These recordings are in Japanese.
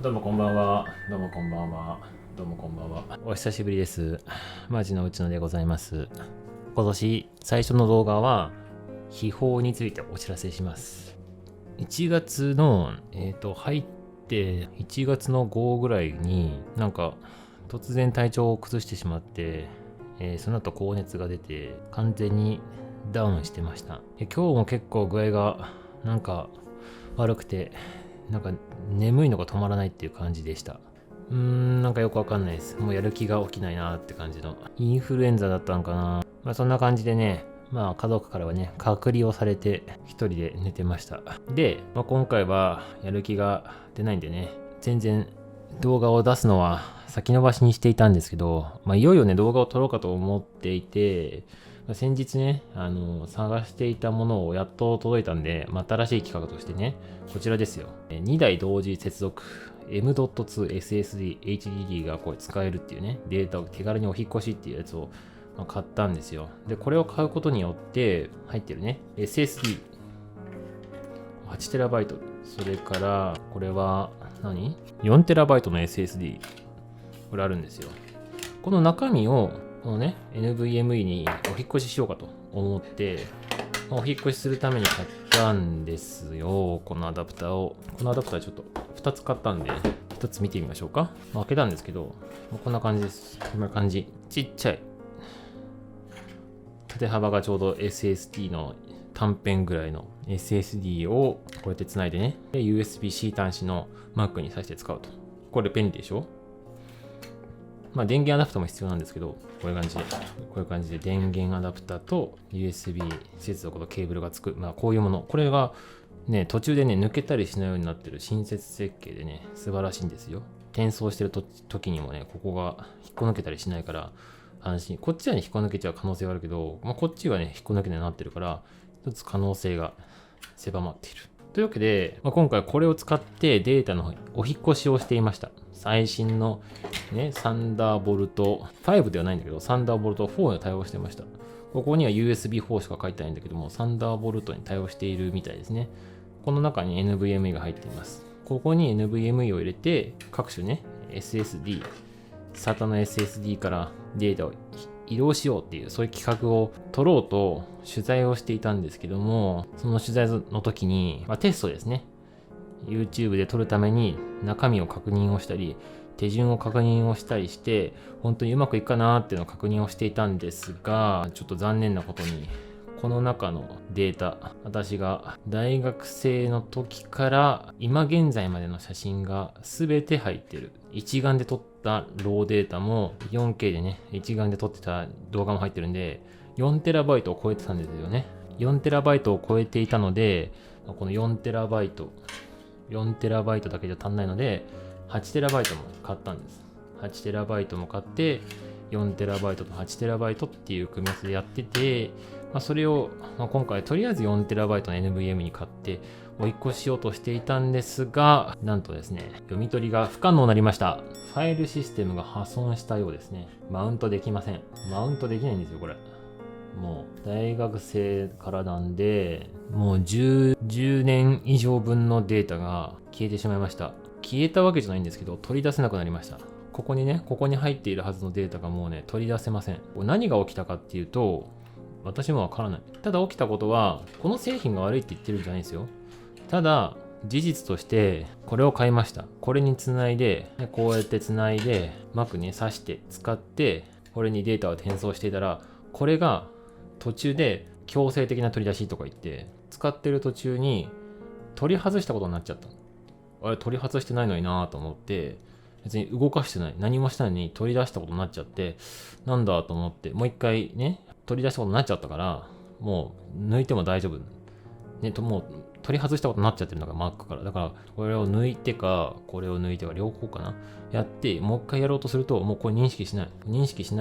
どうもこんばんは。どうもこんばんは。どうもこんばんは。お久しぶりです。マジのうちのでございます。今年最初の動画は秘宝についてお知らせします。1月の入って1月の5ぐらいになんか突然体調を崩してしまって、その後高熱が出て完全にダウンしてました。今日も結構具合がなんか悪くて、なんか眠いのが止まらないっていう感じでした。なんかよくわかんないです。もうやる気が起きないなって感じの。インフルエンザだったんかな。まあそんな感じでね、まあ家族からはね、隔離をされて一人で寝てました。で、今回はやる気が出ないんでね、全然動画を出すのは先延ばしにしていたんですけど、いよいよね、動画を撮ろうかと思っていて、先日ね、探していたものをやっと届いたんで、新しい企画としてね、こちらですよ。2台同時接続 M.2 SSD HDD がこれ使えるっていうね、データを手軽にお引っ越しっていうやつを買ったんですよ。で、これを買うことによって入ってるね、SSD 8TB、それからこれは4TB の SSD、これあるんですよ。この中身をこのね NVMe にお引っ越ししようかと思って、お引っ越しするために買ったんですよ。このアダプターを。このアダプターちょっと2つ買ったんで、1つ見てみましょうか。開けたんですけど、こんな感じです。こんな感じ。ちっちゃい。縦幅がちょうど SSD の短辺ぐらいの SSD をこうやってつないでね。で、USB-C 端子の Mac に挿して使うと。これ便利でしょ？電源アダプターも必要なんですけど、こういう感じで電源アダプターと USB 接続のケーブルがつく、こういうもの。これがね、途中でね、抜けたりしないようになってる親切設計でね、素晴らしいんですよ。転送してる時にもね、ここが引っこ抜けたりしないから安心。こっちはね、引っこ抜けちゃう可能性があるけど、こっちはね、引っこ抜けないようになってるから、一つ可能性が狭まっている。というわけで、今回これを使ってデータのお引っ越しをしていました。最新のね、サンダーボルト5ではないんだけど、サンダーボルト4に対応してました。ここには USB4 しか書いてないんだけども、サンダーボルトに対応しているみたいですね。この中に NVMe が入っています。ここに NVMe を入れて、各種ね、SSD、SATA の SSD からデータを移動しようっていう、そういう企画を取ろうと取材をしていたんですけども、その取材の時に、テストですね。YouTube で撮るために中身を確認をしたり、手順を確認をしたりして、本当にうまくいくかなっていうのを確認をしていたんですが、ちょっと残念なことに、この中のデータ、私が大学生の時から今現在までの写真が全て入ってる。一眼で撮ったローデータも 4K でね、一眼で撮ってた動画も入ってるんで、4TB を超えてたんですよね。4TB を超えていたので、この 4TB だけじゃ足んないので、8TB も買ったんです。8TB も買って、4TB と 8TB っていう組み合わせでやってて、それを、今回とりあえず 4TB の NVMe に買ってお引っ越ししようとしていたんですが、なんとですね、読み取りが不可能になりました。ファイルシステムが破損したようですね。マウントできません。マウントできないんですよ、これ。もう大学生からなんで、もう10年以上分のデータが消えてしまいました。消えたわけじゃないんですけど、取り出せなくなりました。ここに入っているはずのデータがもうね、取り出せません。何が起きたかっていうと、私もわからない。ただ起きたことは、この製品が悪いって言ってるんじゃないんですよ。ただ、事実として、これを買いました。これにつないで、こうやってつないで、Mac に挿して使って、これにデータを転送していたら、これが途中で強制的な取り出しとか言って、使ってる途中に取り外したことになっちゃった。あれ、取り外してないのになぁと思って、別に動かしてない。何もしたのに取り出したことになっちゃって、なんだと思って、もう一回ね、取り出したことになっちゃったから、もう抜いても大丈夫。ね、もう取り外したことになっちゃってるのが Mac から。だから、これを抜いてか、これを抜いてか、両方かな。やって、もう一回やろうとすると、もうこれ認識しな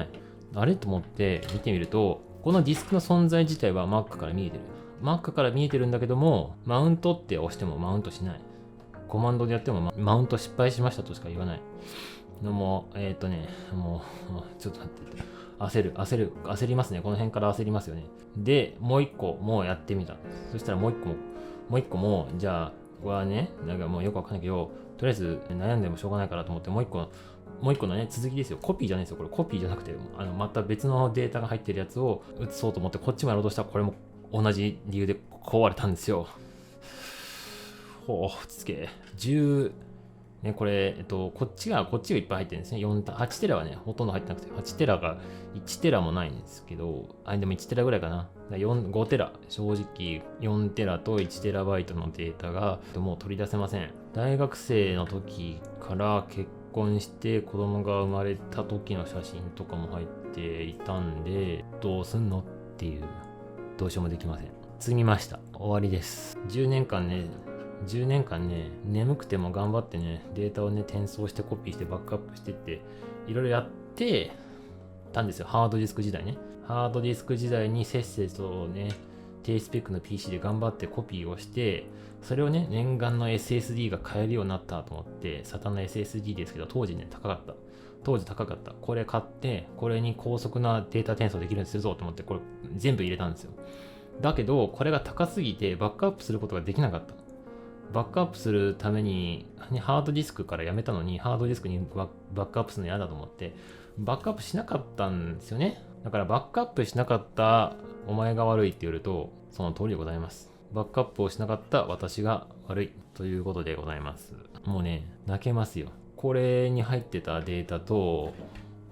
い。あれと思って見てみると、このディスクの存在自体は Mac から見えてる。Mac から見えてるんだけども、マウントって押してもマウントしない。コマンドでやってもマウント失敗しましたとしか言わない。のも、もう、ちょっと待って。焦りますね。この辺から焦りますよね。で、もう一個、もうやってみた。そしたらもう一個も、じゃあ、はね、なんかもうよくわかんないけど、とりあえず悩んでもしょうがないからと思って、もう一個のね、続きですよ。コピーじゃないですよ。これコピーじゃなくて、また別のデータが入ってるやつを移そうと思って、こっちもやろうとしたら、これも同じ理由で壊れたんですよ。落ち着け。ね、これ、こっちがいっぱい入ってるんですね。8テラはね、ほとんど入ってなくて、8テラが1テラもないんですけど、でも1テラぐらいかな。5テラ、正直4テラと1テラバイトのデータがもう取り出せません。大学生の時から結婚して子供が生まれた時の写真とかも入っていたんで、どうすんのっていう、どうしようもできません。積みました。終わりです。10年間ね、眠くても頑張ってね、データをね、転送してコピーしてバックアップしてって、いろいろやってたんですよ。ハードディスク時代ね。ハードディスク時代にせっせとね、低スペックの PC で頑張ってコピーをして、それをね、念願の SSD が買えるようになったと思って、サタンの SSD ですけど、当時高かった。これ買って、これに高速なデータ転送できるようにするぞと思って、これ全部入れたんですよ。だけど、これが高すぎてバックアップすることができなかった。バックアップするために、ハードディスクからやめたのに、ハードディスクにバックアップするの嫌だと思って、バックアップしなかったんですよね。だからバックアップしなかったお前が悪いって言われると、その通りでございます。バックアップをしなかった私が悪いということでございます。もうね、泣けますよ。これに入ってたデータと、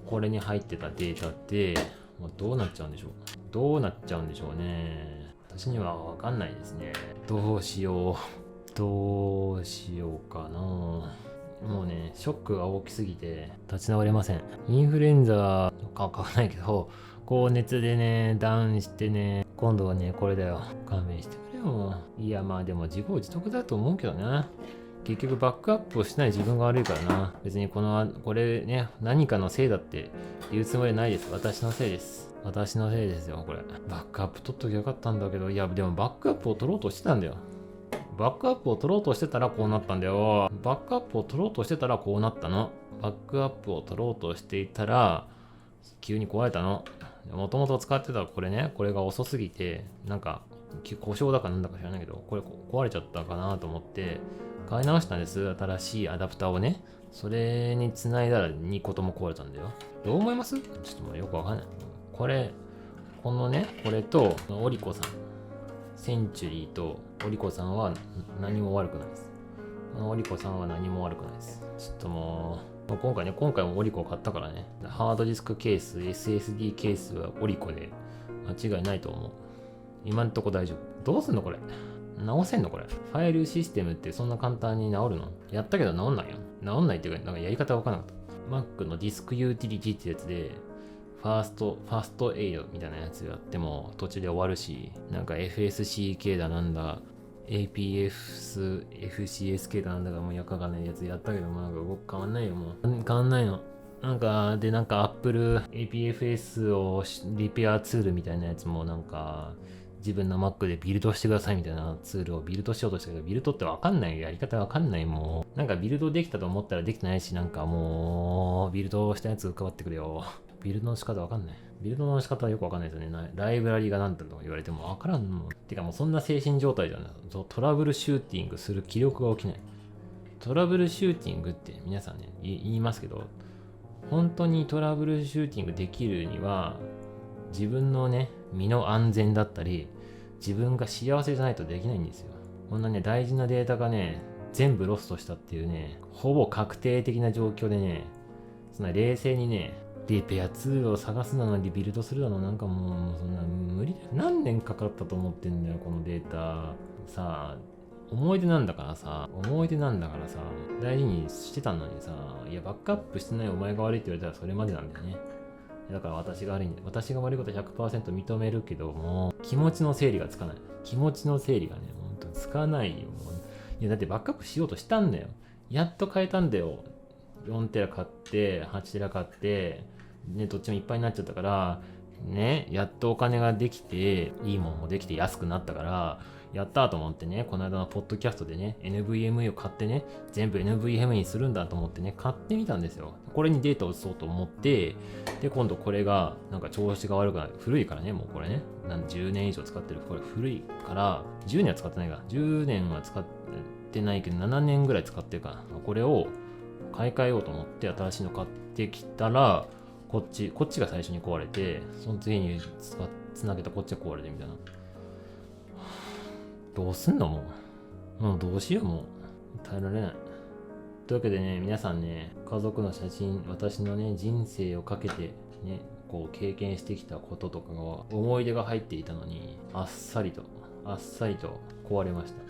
これに入ってたデータって、もうどうなっちゃうんでしょうね。私にはわかんないですね。どうしようかな。もうね、ショックが大きすぎて立ち直れません。インフルエンザかわかんないけど、高熱でね、ダウンしてね、今度はね、これだよ。勘弁してくれよ。いや、まあでも自業自得だと思うけどな。結局バックアップをしない自分が悪いからな。別にこれね、何かのせいだって言うつもりないです。私のせいです。私のせいですよ、これ。バックアップ取っときゃよかったんだけど、いや、でもバックアップを取ろうとしてたんだよ。バックアップを取ろうとしてたらこうなったんだよ。バックアップを取ろうとしてたらこうなったの。バックアップを取ろうとしていたら、急に壊れたの。もともと使ってたこれが遅すぎて、なんか、故障だかなんだか知らないけど、これ壊れちゃったかなと思って、買い直したんです。新しいアダプターをね。それに繋いだら2個とも壊れたんだよ。どう思います？ちょっともうよくわかんない。これと、オリコさん。センチュリーとオリコさんは何も悪くないです。オリコさんは何も悪くないです。ちょっともう今回もオリコを買ったからね。ハードディスクケース、SSD ケースはオリコで間違いないと思う。今んとこ大丈夫。どうすんのこれ。直せんのこれ。ファイルシステムってそんな簡単に直るの？やったけど直んないやん。直んないっていうか、なんかやり方わからなかった。Mac のディスクユーティリティってやつで、ファーストエイドみたいなやつやっても途中で終わるし、なんか FSCK だなんだ、APFS、FCSK だなんだかもうよくわかんないやつやったけど、なんか動く変わんないよ、もう。変わんないの。なんか Apple APFS をリペアツールみたいなやつもなんか、自分の Mac でビルドしてくださいみたいなツールをビルドしようとしたけど、ビルドってわかんない。やり方わかんない。もう、なんかビルドできたと思ったらできてないし、なんかもう、ビルドしたやつ配ってくれよ。ビルドの仕方わかんない。ビルドの仕方はよくわかんないですよね。ライブラリが何だとか言われてもわからんの。てかもうそんな精神状態じゃない。トラブルシューティングする気力が起きない。トラブルシューティングって皆さんね、言いますけど、本当にトラブルシューティングできるには、自分のね、身の安全だったり、自分が幸せじゃないとできないんですよ。こんなね、大事なデータがね、全部ロストしたっていうね、ほぼ確定的な状況でね、そんな冷静にね、リペアツールを探すなのにビルドするなのなんかもうそんな無理だよ。何年かかったと思ってんだよ、このデータ。さあ、思い出なんだからさ、大事にしてたのにさ、いや、バックアップしてないお前が悪いって言われたらそれまでなんだよね。だから私が悪いんで、私が悪いことは 100% 認めるけども、気持ちの整理がつかない。気持ちの整理がね、ほんとつかないよ。いや、だってバックアップしようとしたんだよ。やっと変えたんだよ。4テラ買って、8テラ買って、ね、どっちもいっぱいになっちゃったから、ね、やっとお金ができて、いいもんもできて安くなったから、やったーと思ってね、この間のポッドキャストでね、NVMe を買ってね、全部 NVMe にするんだと思ってね、買ってみたんですよ。これにデータを移そうと思って、で、今度これが、なんか調子が悪くなる。古いからね、もうこれね。10年以上使ってる。これ古いから、10年は使ってないから、10年は使って、ってないけど、7年ぐらい使ってるから、これを買い替えようと思って新しいの買ってきたら、こっちが最初に壊れて、その次につなげたこっちが壊れてみたいな。どうすんのもうどうしようもう。耐えられない。というわけでね、皆さんね、家族の写真、私のね、人生をかけてね、こう経験してきたこととかが思い出が入っていたのに、あっさりと壊れました。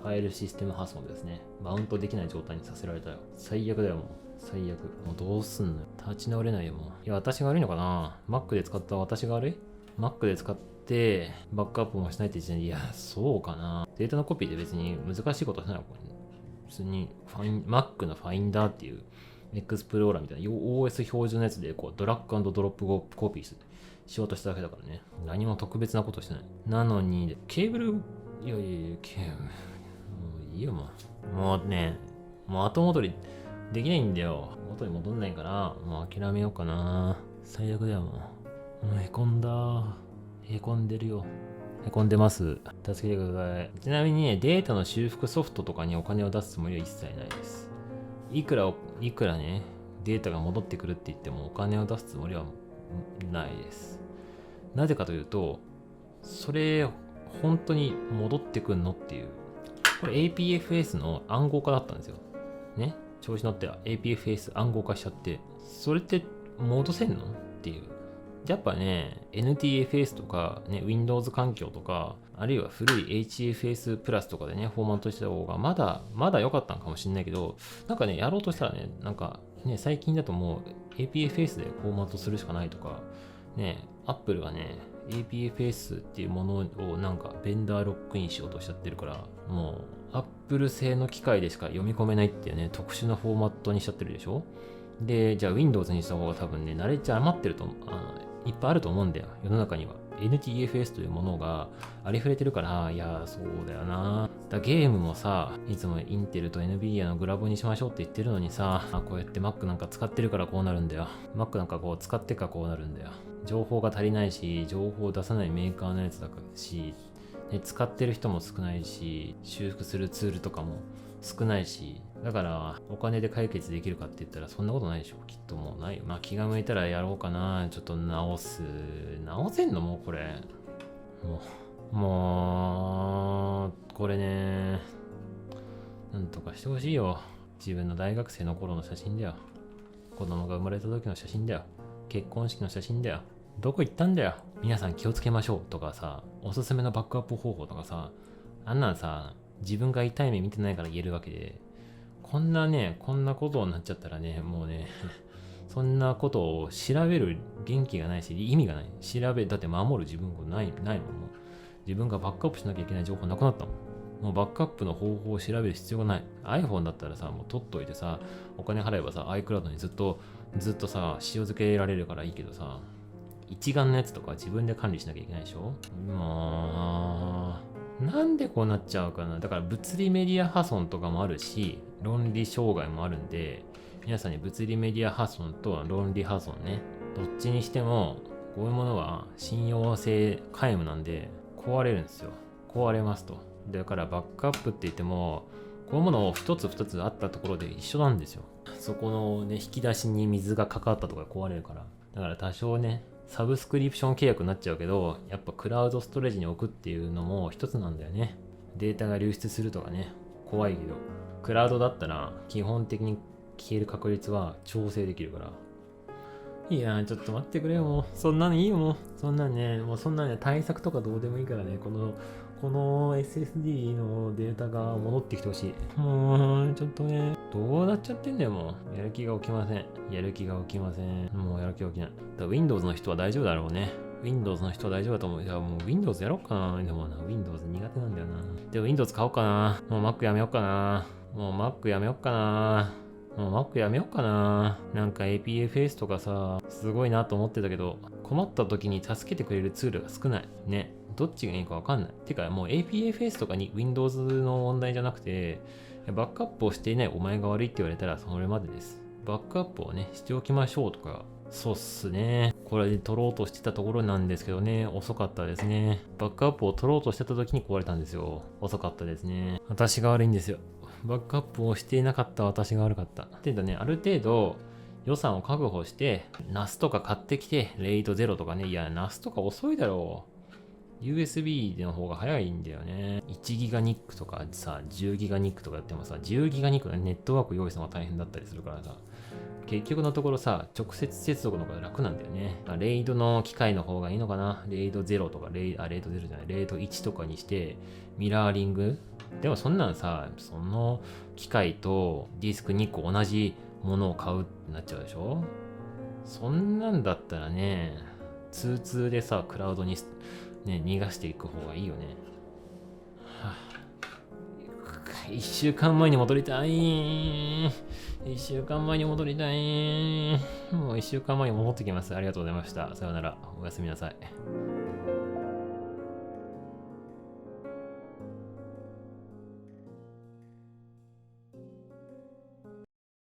ファイルシステム破損ですね。マウントできない状態にさせられたよ。最悪だよ、もう。最悪。もうどうすんのよ。立ち直れないよ、もう。いや、私が悪いのかな？ Mac で使った私が悪い？ Mac で使ってバックアップもしないって時点で、いや、そうかな。データのコピーで別に難しいことはしないの。普通にMac のファインダーっていうエクスプローラーみたいな OS 標準のやつでこうドラッグ&ドロップコピーしようとしただけだからね。何も特別なことしてない。なのに、ケーブル、ケーブル、もういいよ、もう。もうね、もう後戻りできないんだよ。元に戻んないから、もう諦めようかな。最悪だよ、もうへこんだ。へこんでるよ。へこんでます。助けてください。ちなみにね、データの修復ソフトとかにお金を出すつもりは一切ないです。いくらね、データが戻ってくるって言ってもお金を出すつもりはないです。なぜかというと、それ、本当に戻ってくんのっていう。これ APFS の暗号化だったんですよ。ね。調子乗っては APFS 暗号化しちゃって、それって戻せんのっていう。やっぱね、NTFS とか、ね、Windows 環境とか、あるいは古い HFS プラスとかでね、フォーマットした方がまだ良かったのかもしれないけど、なんかね、やろうとしたらね、なんかね、最近だともう APFS でフォーマットするしかないとか、ね、Apple がね、APFS っていうものをなんかベンダーロックインしようとしちゃってるから、もう Apple 製の機械でしか読み込めないっていうね、特殊なフォーマットにしちゃってるでしょ。で、じゃあ Windows にした方が多分ね、慣れちゃ余ってるといっぱいあると思うんだよ。世の中には。NTFS というものがありふれてるから、いや、そうだよな。ゲームもさ、いつもインテルと NVIDIA のグラボにしましょうって言ってるのにさ、こうやって Mac なんか使ってるからこうなるんだよ。Mac なんかこう使ってからこうなるんだよ。情報が足りないし、情報を出さないメーカーのやつだし、ね、使ってる人も少ないし、修復するツールとかも少ないし、だからお金で解決できるかって言ったらそんなことないでしょ。きっともうないよ。まあ気が向いたらやろうかな。ちょっと直せんのもうこれ。もう、これね、なんとかしてほしいよ。自分の大学生の頃の写真だよ。子供が生まれた時の写真だよ。結婚式の写真だよ。どこ行ったんだよ。皆さん気をつけましょうとかさ、おすすめのバックアップ方法とかさ、あんなんさ、自分が痛い目見てないから言えるわけで、こんなことになっちゃったらね、もうね、そんなことを調べる元気がないし、意味がない。だって守る自分がないもん。もう自分がバックアップしなきゃいけない情報なくなったもん。もうバックアップの方法を調べる必要がない。iPhone だったらさ、もう取っといてさ、お金払えばさ、iCloud にずっとさ、塩漬けられるからいいけどさ、一眼のやつとか自分で管理しなきゃいけないでしょ。もう、なんでこうなっちゃうかな。だから物理メディア破損とかもあるし、論理障害もあるんで、皆さんに物理メディア破損と論理破損ね、どっちにしても、こういうものは信用性皆無なんで、壊れるんですよ。壊れますと。だからバックアップって言っても、こういうものを一つ二つあったところで一緒なんですよ。そこのね、引き出しに水がかかったとか壊れるから。だから多少ね、サブスクリプション契約になっちゃうけど、やっぱクラウドストレージに置くっていうのも一つなんだよね。データが流出するとかね、怖いけど、クラウドだったら基本的に消える確率は調整できるから。いやー、ちょっと待ってくれよ、もう。そんなのいいよ、もう。そんなんね、対策とかどうでもいいからね、この SSD のデータが戻ってきてほしい。もう、ちょっとね、どうなっちゃってんだよ、もう。やる気が起きません。もうやる気が起きない。Windows の人は大丈夫だろうね。Windows の人は大丈夫だと思う。いや、もう Windows やろうかな。でもな、Windows 苦手なんだよな。でも Windows 買おうかな。もう Mac やめようかな。なんか APFS とかさ、すごいなと思ってたけど、困った時に助けてくれるツールが少ない。ね。どっちがいいかわかんない。てか、もう APFS とかに Windows の問題じゃなくて、バックアップをしていないお前が悪いって言われたらそれまでです。バックアップをね、しておきましょうとか、そうっすね。これで取ろうとしてたところなんですけどね、遅かったですね。バックアップを取ろうとしてた時に壊れたんですよ。遅かったですね。私が悪いんですよ。バックアップをしていなかった私が悪かった。けどね、ある程度予算を確保して、NAS とか買ってきて、レイト0とかね、いや、NAS とか遅いだろう。USB の方が早いんだよね。1ギガニックとかさ、10ギガニックとかやってもさ、10ギガニックのネットワーク用意するのが大変だったりするからさ、結局のところさ、直接接続の方が楽なんだよね。レイドの機械の方がいいのかな。レイド0とか、レイド0じゃない、レイド1とかにして、ミラーリング。でもそんなんさ、その機械とディスク2個同じものを買うってなっちゃうでしょ。そんなんだったらね、通でさ、クラウドにね、逃がしていく方がいいよね。はあ、1週間前に戻りたい。1週間前に戻りたい。もう1週間前に戻ってきます。ありがとうございました。さようなら。おやすみなさい。